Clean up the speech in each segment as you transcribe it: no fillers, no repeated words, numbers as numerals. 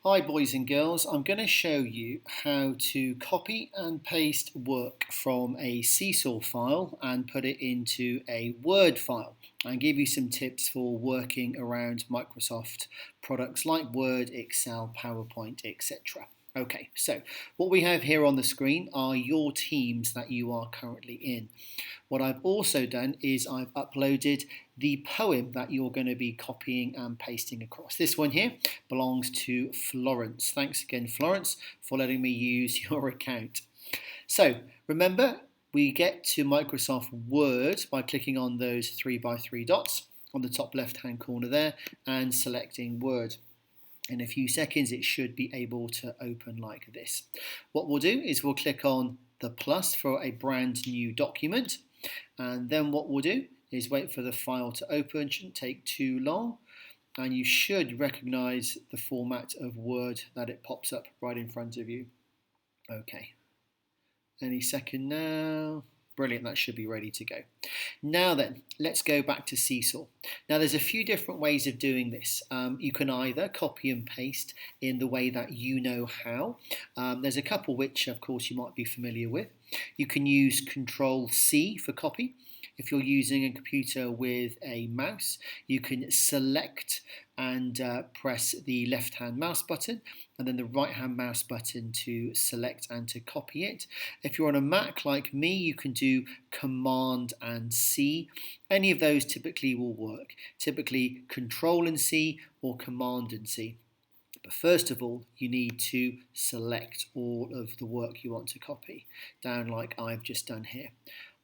Hi boys and girls, I'm going to show you how to copy and paste work from a Seesaw file and put it into a Word file and give you some tips for working around Microsoft products like Word, Excel, PowerPoint, etc. Okay, so what we have here on the screen are your teams that you are currently in. What I've also done is I've uploaded the poem that you're going to be copying and pasting across. This one here belongs to Florence. Thanks again, Florence, for letting me use your account. So remember, we get to Microsoft Word by clicking on those 3x3 dots on the top left-hand corner there and selecting Word. In a few seconds, it should be able to open like this. What we'll do is we'll click on the plus for a brand new document. And then what we'll do is wait for the file to open. It shouldn't take too long. And you should recognize the format of Word that it pops up right in front of you. Okay. Any second now. Brilliant, that should be ready to go. Now then, let's go back to Seesaw. Now there's a few different ways of doing this. You can either copy and paste in the way that you know how. There's a couple which of course you might be familiar with. You can use Control C for copy. If you're using a computer with a mouse, you can select and press the left-hand mouse button and then the right-hand mouse button to select and to copy it. If you're on a Mac like me, you can do Command and C. Any of those typically will work. Typically Control and C or Command and C. But first of all, you need to select all of the work you want to copy, down like I've just done here.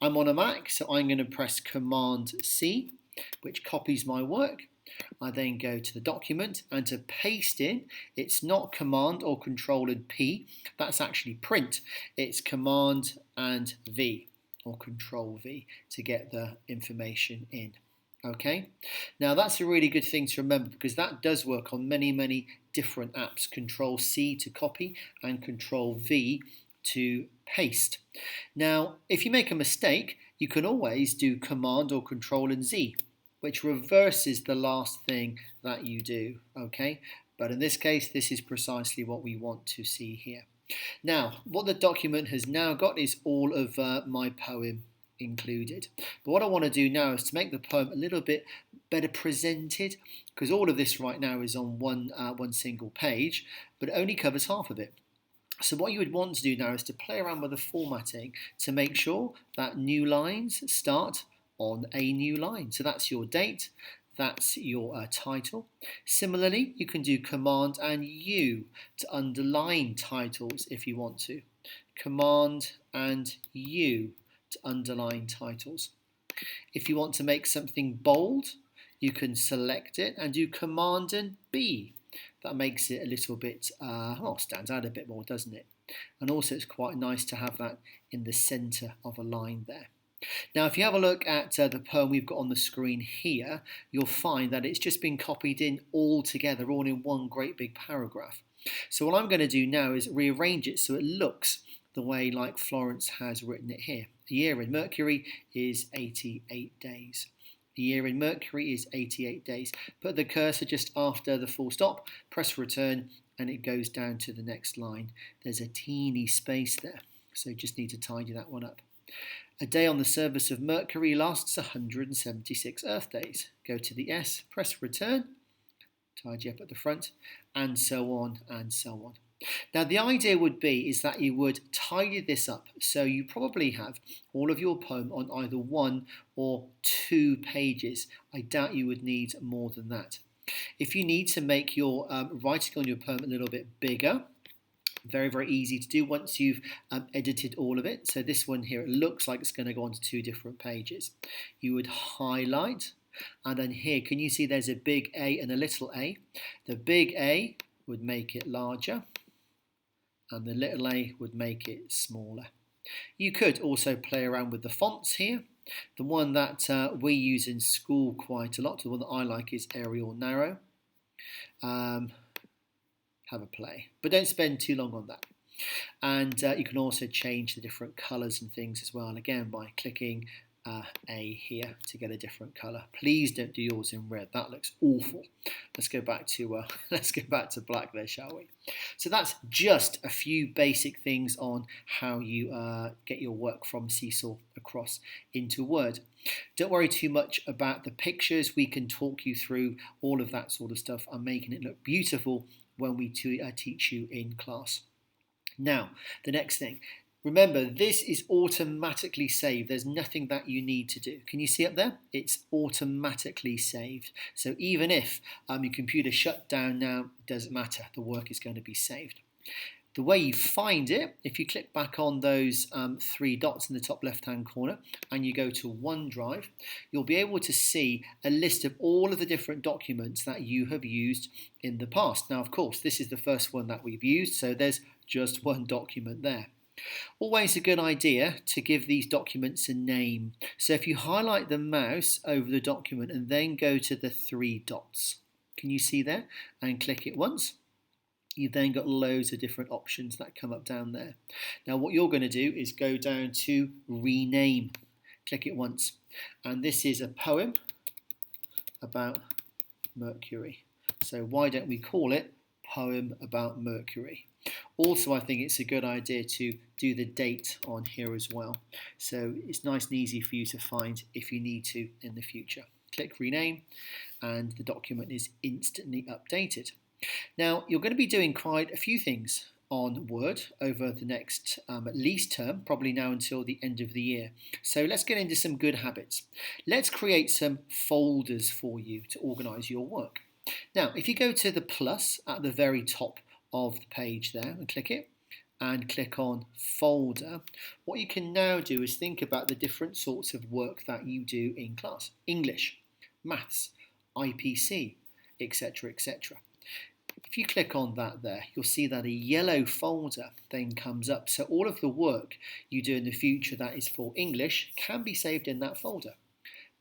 I'm on a Mac, so I'm going to press Command C, which copies my work. I then go to the document, and to paste in, it's not Command or Control and P, that's actually print. It's Command and V, or Control V, to get the information in. Okay, now that's a really good thing to remember because that does work on many different apps. Control C to copy and Control V to paste. Now, if you make a mistake, you can always do Command or Control and Z, which reverses the last thing that you do. Okay, but in this case, this is precisely what we want to see here. Now, what the document has now got is all of my poem included. But what I want to do now is to make the poem a little bit better presented, because all of this right now is on one single page, but it only covers half of it. So what you would want to do now is to play around with the formatting to make sure that new lines start on a new line. So that's your date, that's your title. Similarly, you can do Command and U to underline titles if you want to. Command and U to underline titles. If you want to make something bold, you can select it and do Command and B. That makes it a little bit, stands out a bit more, doesn't it? And also it's quite nice to have that in the centre of a line there. Now, if you have a look at the poem we've got on the screen here, you'll find that it's just been copied in all together, all in one great big paragraph. So what I'm going to do now is rearrange it so it looks the way like Florence has written it here. A year in Mercury is 88 days. A year in Mercury is 88 days. Put the cursor just after the full stop, press return, and it goes down to the next line. There's a teeny space there, so just need to tidy that one up. A day on the surface of Mercury lasts 176 Earth days. Go to the S, press return, tidy up at the front, and so on and so on. Now the idea would be is that you would tidy this up so you probably have all of your poem on either 1 or 2 pages. I doubt you would need more than that. If you need to make your writing on your poem a little bit bigger, very easy to do once you've edited all of it. So this one here, it looks like it's going to go onto 2 different pages. You would highlight, and then here, can you see there's a big A and a little a? The big A would make it larger, and the little a would make it smaller. You could also play around with the fonts here. The one that we use in school quite a lot, the one that I like, is Arial Narrow. Have a play, but don't spend too long on that. And you can also change the different colours and things as well, again by clicking A here to get a different colour. Please don't do yours in red. That looks awful. Let's go back to black there, shall we? So that's just a few basic things on how you get your work from Seesaw across into Word. Don't worry too much about the pictures. We can talk you through all of that sort of stuff and making it look beautiful when we teach you in class. Now, the next thing. Remember, this is automatically saved. There's nothing that you need to do. Can you see up there? It's automatically saved. So even if your computer shut down now, it doesn't matter. The work is going to be saved. The way you find it, if you click back on those three dots in the top left-hand corner and you go to OneDrive, you'll be able to see a list of all of the different documents that you have used in the past. Now, of course, this is the first one that we've used, so there's just one document there. Always a good idea to give these documents a name. So if you highlight the mouse over the document and then go to the three dots, can you see there? And click it once. You've then got loads of different options that come up down there. Now what you're going to do is go down to rename. Click it once. And this is a poem about Mercury. So why don't we call it Poem About Mercury? Also, I think it's a good idea to do the date on here as well. So it's nice and easy for you to find if you need to in the future. Click rename and the document is instantly updated. Now, you're going to be doing quite a few things on Word over the next at least term, probably now until the end of the year. So let's get into some good habits. Let's create some folders for you to organise your work. Now, if you go to the plus at the very top of the page there and click it and click on folder, what you can now do is think about the different sorts of work that you do in class. English, maths, IPC, etc, etc. If you click on that there, you'll see that a yellow folder then comes up. So all of the work you do in the future that is for English can be saved in that folder.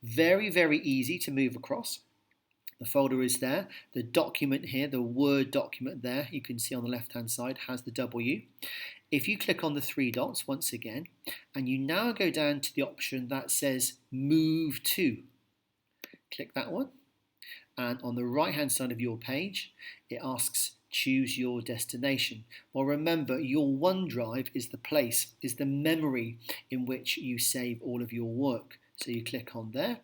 Very, very easy to move across. The folder is there. The document here, the Word document there, you can see on the left-hand side, has the W. If you click on the three dots once again, and you now go down to the option that says Move To, click that one. And on the right-hand side of your page, it asks choose your destination. Well, remember, your OneDrive is the place, is the memory in which you save all of your work. So you click on there.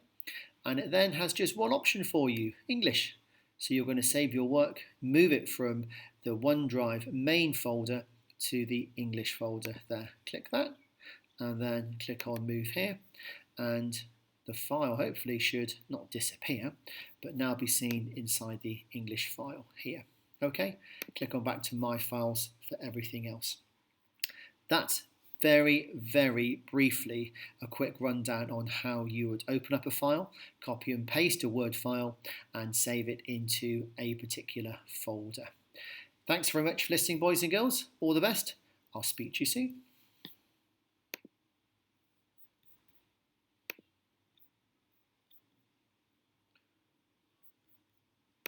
And it then has just one option for you, English. So you're going to save your work, move it from the OneDrive main folder to the English folder there. Click that and then click on Move Here, and the file hopefully should not disappear but now be seen inside the English file here. Okay, click on Back to My Files for everything else. That's very, very briefly a quick rundown on how you would open up a file, copy and paste a Word file and save it into a particular folder. Thanks very much for listening, boys and girls. All the best. I'll speak to you soon.